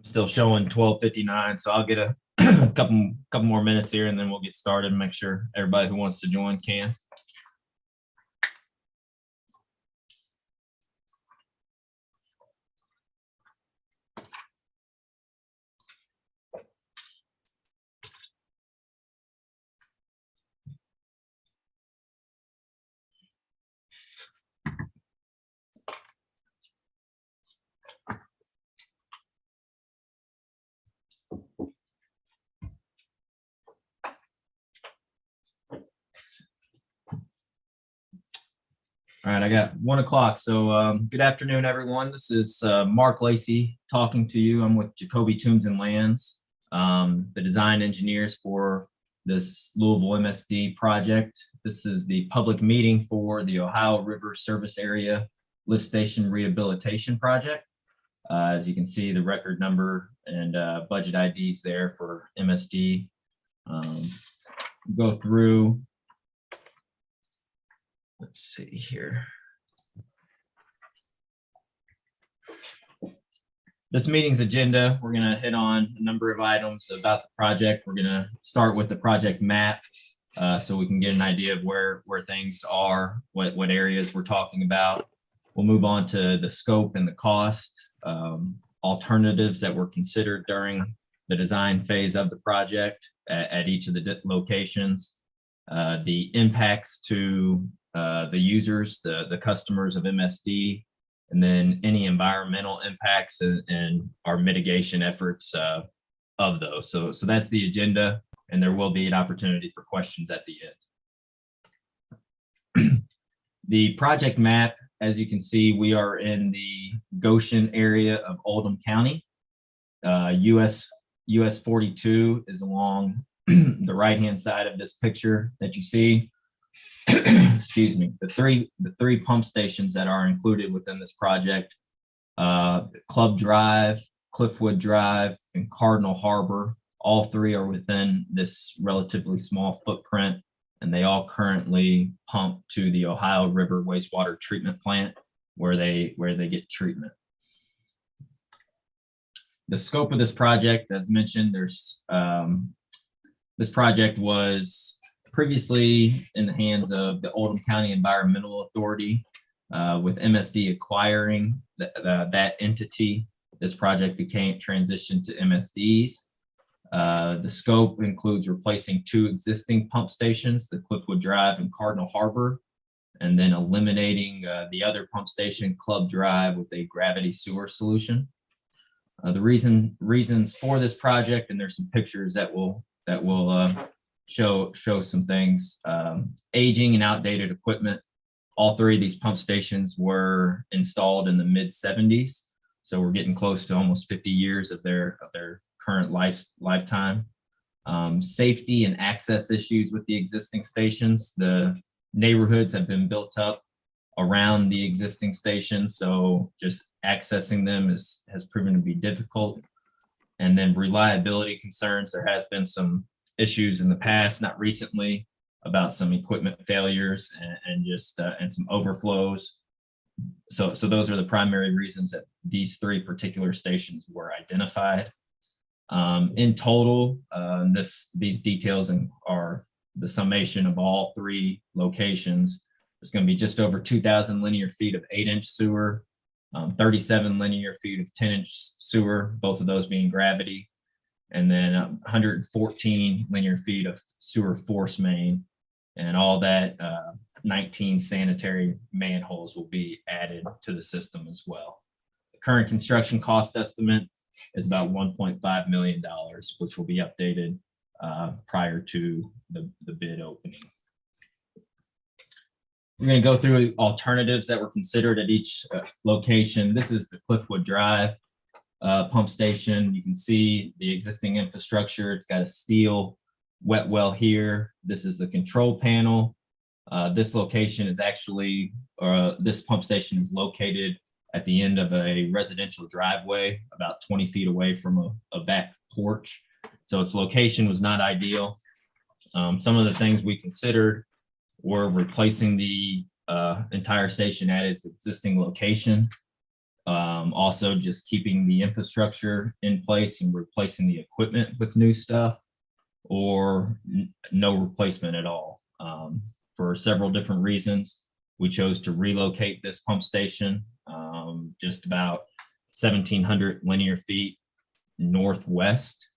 Still showing 12:59, so I'll get a couple more minutes here, and then we'll get started and make sure everybody who wants to join can. All right, I got 1 o'clock. So good afternoon, everyone. This is Mark Lacey talking to you. I'm with Jacoby Toombs and Lands, the design engineers for this Louisville MSD project. This is the public meeting for the Ohio River Service Area Lift Station Rehabilitation Project. As you can see, the record number and budget IDs there for MSD. Go through. Let's see here. This meeting's agenda, we're going to hit on a number of items about the project. We're going to start with the project map so we can get an idea of where things are, what areas we're talking about. We'll move on to the scope and the cost, alternatives that were considered during the design phase of the project at each of the locations, the impacts to the users, the customers of MSD, and then any environmental impacts and our mitigation efforts of those. So that's the agenda, and there will be an opportunity for questions at the end. The project map, as you can see, we are in the Goshen area of Oldham County. US 42 is along the right-hand side of this picture that you see. Excuse me. The three pump stations that are included within this project, Club Drive, Cliffwood Drive, and Cardinal Harbor, all three are within this relatively small footprint, and they all currently pump to the Ohio River wastewater treatment plant where they get treatment. The scope of this project, as mentioned, this project was previously in the hands of the Oldham County Environmental Authority. With MSD acquiring that entity, this project became transitioned to MSD's. The scope includes replacing 2 existing pump stations, the Cliffwood Drive and Cardinal Harbor, and then eliminating the other pump station, Club Drive, with a gravity sewer solution. The reasons for this project, and there's some pictures that will show some things. Aging and outdated equipment. All 3 of these pump stations were installed in the mid-70s, so we're getting close to almost 50 years of their current lifetime. Safety and access issues with the existing stations. The neighborhoods have been built up around the existing stations, so just accessing them has proven to be difficult. And then reliability concerns. There has been some issues in the past, not recently, about some equipment failures and some overflows. So those are the primary reasons that these 3 particular stations were identified. In total, these details are the summation of all 3 locations. There's going to be just over 2,000 linear feet of 8-inch sewer, 37 linear feet of 10-inch sewer, both of those being gravity, and then 114 linear feet of sewer force main, and all that 19 sanitary manholes will be added to the system as well. The current construction cost estimate is about $1.5 million, which will be updated prior to the bid opening. We're going to go through alternatives that were considered at each location. This is the Cliffwood Drive pump station. You can see the existing infrastructure. It's got a steel wet well here. This is the control panel. This location is actually, this pump station is located at the end of a residential driveway, about 20 feet away from a back porch. So its location was not ideal. Some of the things we considered were replacing the entire station at its existing location. Also, just keeping the infrastructure in place and replacing the equipment with new stuff, or no replacement at all. For several different reasons, we chose to relocate this pump station just about 1,700 linear feet northwest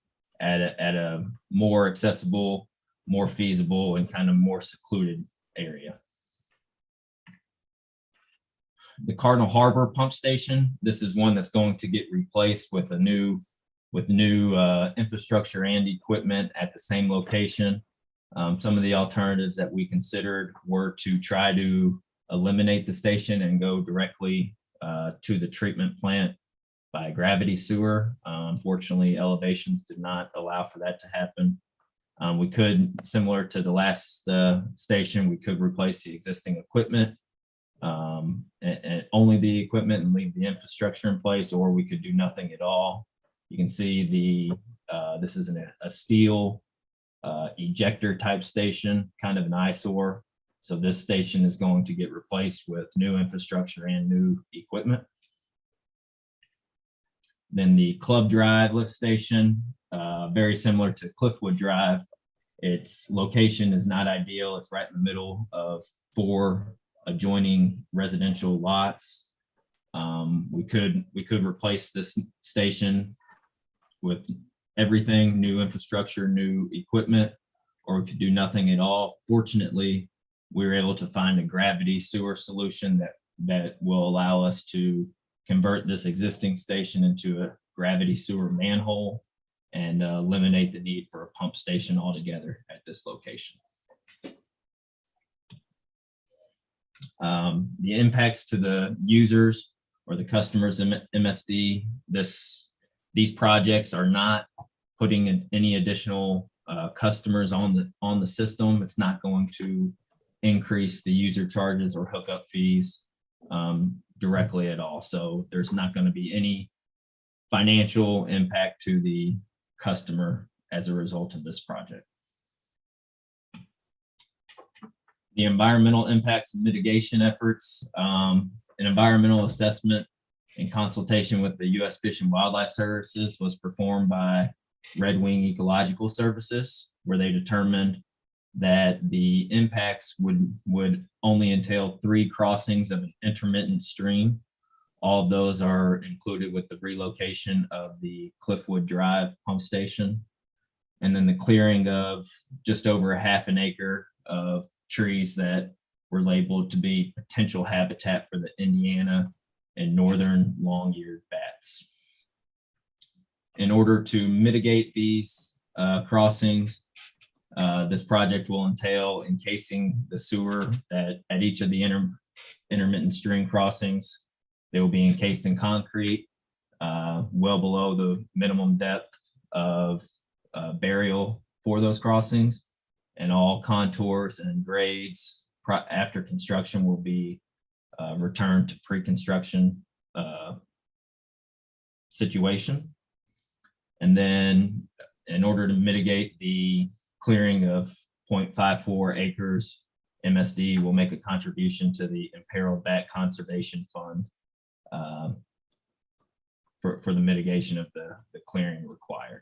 at a more accessible, more feasible, and kind of more secluded area. The Cardinal Harbor pump station, this is one that's going to get replaced with new infrastructure and equipment at the same location. Some of the alternatives that we considered were to try to eliminate the station and go directly to the treatment plant by gravity sewer. Unfortunately, elevations did not allow for that to happen. We could, similar to the last station, we could replace the existing equipment and only the equipment and leave the infrastructure in place, or we could do nothing at all. You can see this is a steel ejector type station, kind of an eyesore. So this station is going to get replaced with new infrastructure and new equipment. Then the Club Drive lift station, very similar to Cliffwood Drive. Its location is not ideal. It's right in the middle of 4 adjoining residential lots. We could replace this station with everything, new infrastructure, new equipment, or we could do nothing at all. Fortunately, we were able to find a gravity sewer solution that will allow us to convert this existing station into a gravity sewer manhole and eliminate the need for a pump station altogether at this location. The impacts to the users or the customers in MSD, these projects are not putting in any additional customers on the system. It's not going to increase the user charges or hookup fees directly at all. So there's not going to be any financial impact to the customer as a result of this project. The environmental impacts and mitigation efforts, an environmental assessment in consultation with the U.S. Fish and Wildlife Services was performed by Red Wing Ecological Services, where they determined that the impacts would only entail 3 crossings of an intermittent stream. All of those are included with the relocation of the Cliffwood Drive pump station, and then the clearing of just over a half an acre of trees that were labeled to be potential habitat for the Indiana and northern long-eared bats. In order to mitigate these crossings, this project will entail encasing the sewer at each of the intermittent stream crossings. They will be encased in concrete, well below the minimum depth of burial for those crossings, and all contours and grades after construction will be returned to pre-construction situation. And then in order to mitigate the clearing of 0.54 acres, MSD will make a contribution to the Imperiled Bat Conservation Fund for the mitigation of the clearing required.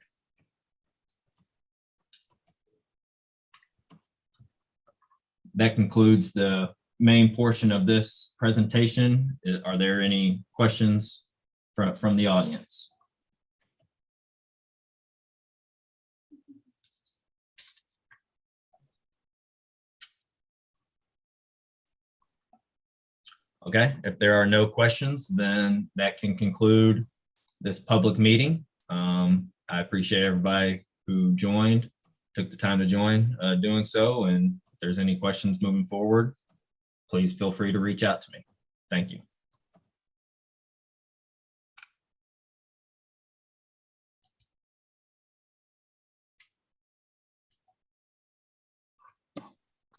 That concludes the main portion of this presentation. Are there any questions from the audience? Okay, if there are no questions, then that can conclude this public meeting. I appreciate everybody who joined, took the time to join doing so. And if there's any questions moving forward, please feel free to reach out to me. Thank you.